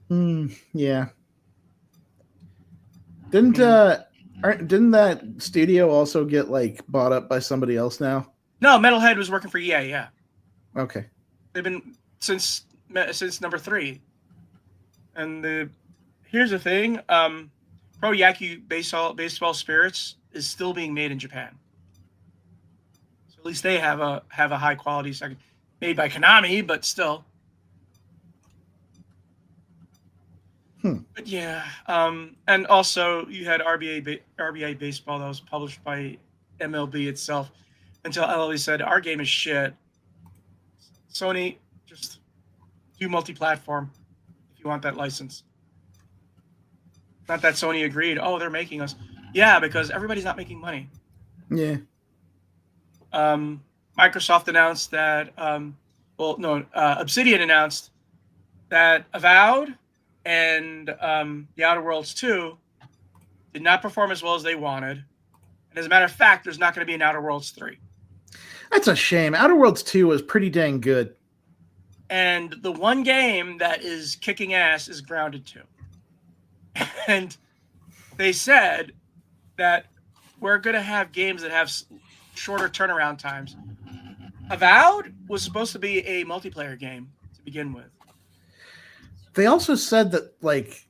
[SPEAKER 2] Yeah. Didn't that studio also get like bought up by somebody else now?
[SPEAKER 1] No, Metalhead was working for EA. Yeah.
[SPEAKER 2] Okay.
[SPEAKER 1] They've been since number 3. And here's the thing: Pro Yaku Baseball Spirits is still being made in Japan. So at least they have a high quality second, made by Konami, but still. But yeah, and also you had RBI Baseball that was published by MLB itself, until MLB said our game is shit. Sony, just do multi-platform if you want that license. Not that Sony agreed. Oh, they're making us. Yeah, because everybody's not making money.
[SPEAKER 2] Yeah.
[SPEAKER 1] Microsoft announced that. Obsidian announced that Avowed and The Outer Worlds 2 did not perform as well as they wanted. And as a matter of fact, there's not going to be an Outer Worlds 3.
[SPEAKER 2] That's a shame. Outer Worlds 2 was pretty dang good.
[SPEAKER 1] And the one game that is kicking ass is Grounded 2. And they said that we're going to have games that have shorter turnaround times. Avowed was supposed to be a multiplayer game to begin with.
[SPEAKER 2] They also said that, like,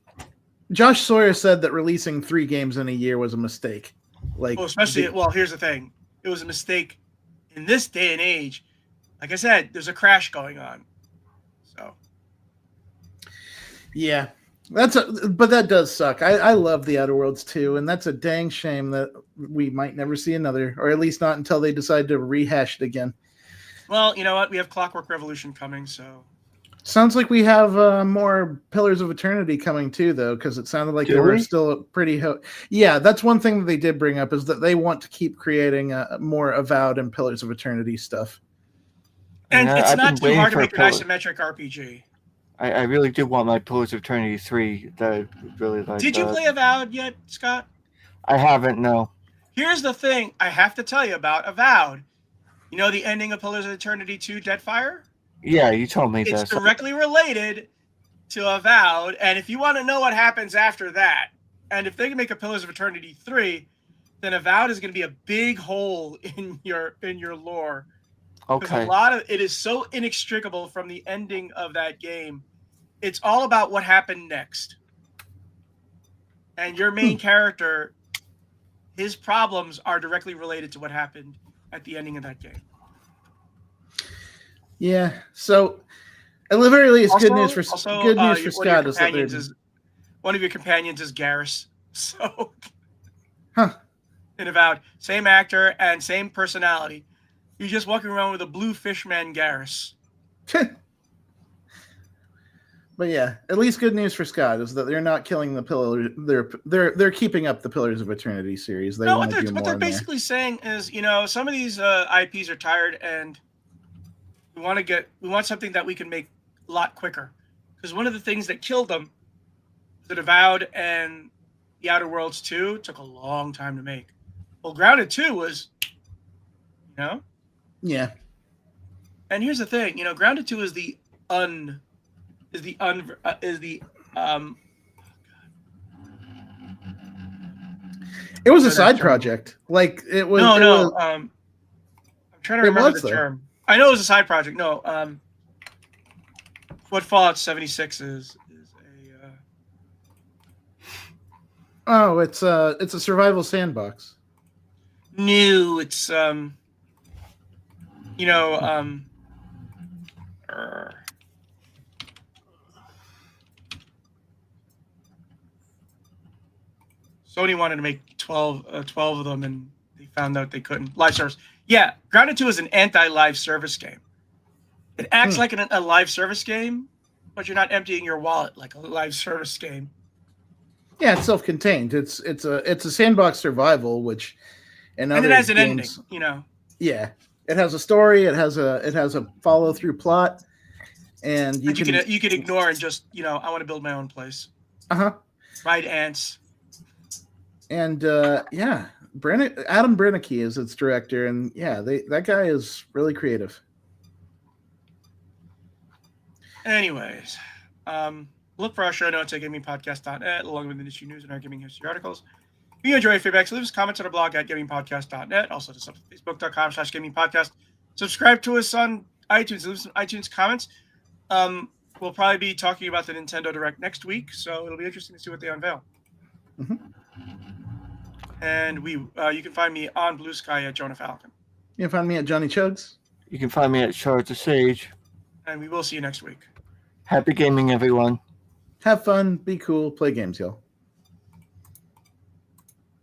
[SPEAKER 2] Josh Sawyer said that releasing 3 games in a year was a mistake. Like,
[SPEAKER 1] here's the thing. It was a mistake in this day and age. Like I said, there's a crash going on. So.
[SPEAKER 2] Yeah. But that does suck. I love The Outer Worlds 2, and that's a dang shame that we might never see another, or at least not until they decide to rehash it again.
[SPEAKER 1] Well, you know what? We have Clockwork Revolution coming, so.
[SPEAKER 2] Sounds like we have more Pillars of Eternity coming too, though, because it sounded like they were still pretty. Yeah, that's one thing that they did bring up is that they want to keep creating more Avowed and Pillars of Eternity stuff.
[SPEAKER 1] And it's not too hard to make an isometric RPG.
[SPEAKER 3] I really do want my Pillars of Eternity 3 that I really like.
[SPEAKER 1] Did you play Avowed yet, Scott?
[SPEAKER 3] I haven't, no.
[SPEAKER 1] Here's the thing I have to tell you about Avowed. You know the ending of Pillars of Eternity 2, Deadfire?
[SPEAKER 3] Yeah, you told me that.
[SPEAKER 1] It's directly related to Avowed, and if you want to know what happens after that, and if they can make a Pillars of Eternity 3, then Avowed is going to be a big hole in your lore.
[SPEAKER 3] Okay.
[SPEAKER 1] It is so inextricable from the ending of that game. It's all about what happened next. And your main character, his problems are directly related to what happened at the ending of that game.
[SPEAKER 2] Yeah. So, at the very least, good news for Scott is that
[SPEAKER 1] one of your companions is Garrus. So,
[SPEAKER 2] in
[SPEAKER 1] Avowed, same actor and same personality. You're just walking around with a blue fishman Garrus.
[SPEAKER 2] But yeah, at least good news for Scott is that they're not killing the Pillar. They're keeping up the Pillars of Eternity series.
[SPEAKER 1] What they're basically saying is, some of these IPs are tired, and we want something that we can make a lot quicker. Because one of the things that killed them, that Avowed and The Outer Worlds 2 took a long time to make. Well, Grounded 2 was,
[SPEAKER 2] Yeah.
[SPEAKER 1] And here's the thing, Grounded 2 is
[SPEAKER 2] it was a side project. Like it was. I'm
[SPEAKER 1] trying to
[SPEAKER 2] It
[SPEAKER 1] remember
[SPEAKER 2] was,
[SPEAKER 1] the
[SPEAKER 2] though.
[SPEAKER 1] term. I know it was a side project. No, what Fallout 76 is a
[SPEAKER 2] Oh, it's a survival sandbox.
[SPEAKER 1] new. It's you know er, Sony wanted to make 12 of them, and they found out they couldn't. Live service. Yeah, Grounded 2 is an anti-live service game. It acts like a live service game, but you're not emptying your wallet like a live service game.
[SPEAKER 2] Yeah, it's self-contained. It's a sandbox survival, which in
[SPEAKER 1] And
[SPEAKER 2] other
[SPEAKER 1] it has an
[SPEAKER 2] games,
[SPEAKER 1] ending, you know.
[SPEAKER 2] yeah, it has a story. It has a follow-through plot, and
[SPEAKER 1] You can ignore and just, you know, I want to build my own place. Ride ants.
[SPEAKER 2] And yeah, Adam Brennecke is its director, and yeah, that guy is really creative.
[SPEAKER 1] Anyways, look for our show notes at gamingpodcast.net, along with industry news and our gaming history articles. If you enjoy feedback, so leave us comments on our blog at gamingpodcast.net. Also, just up to facebook.com/gamingpodcast. Subscribe to us on iTunes. Leave some iTunes comments. We'll probably be talking about the Nintendo Direct next week, so it'll be interesting to see what they unveil.
[SPEAKER 2] Mm-hmm.
[SPEAKER 1] And you can find me on Blue Sky at Jonah Falcon.
[SPEAKER 2] You can find me at Johnny Chugs.
[SPEAKER 3] You can find me at Shards of Sage.
[SPEAKER 1] And we will see you next week.
[SPEAKER 3] Happy gaming, everyone.
[SPEAKER 2] Have fun, be cool, play games, y'all.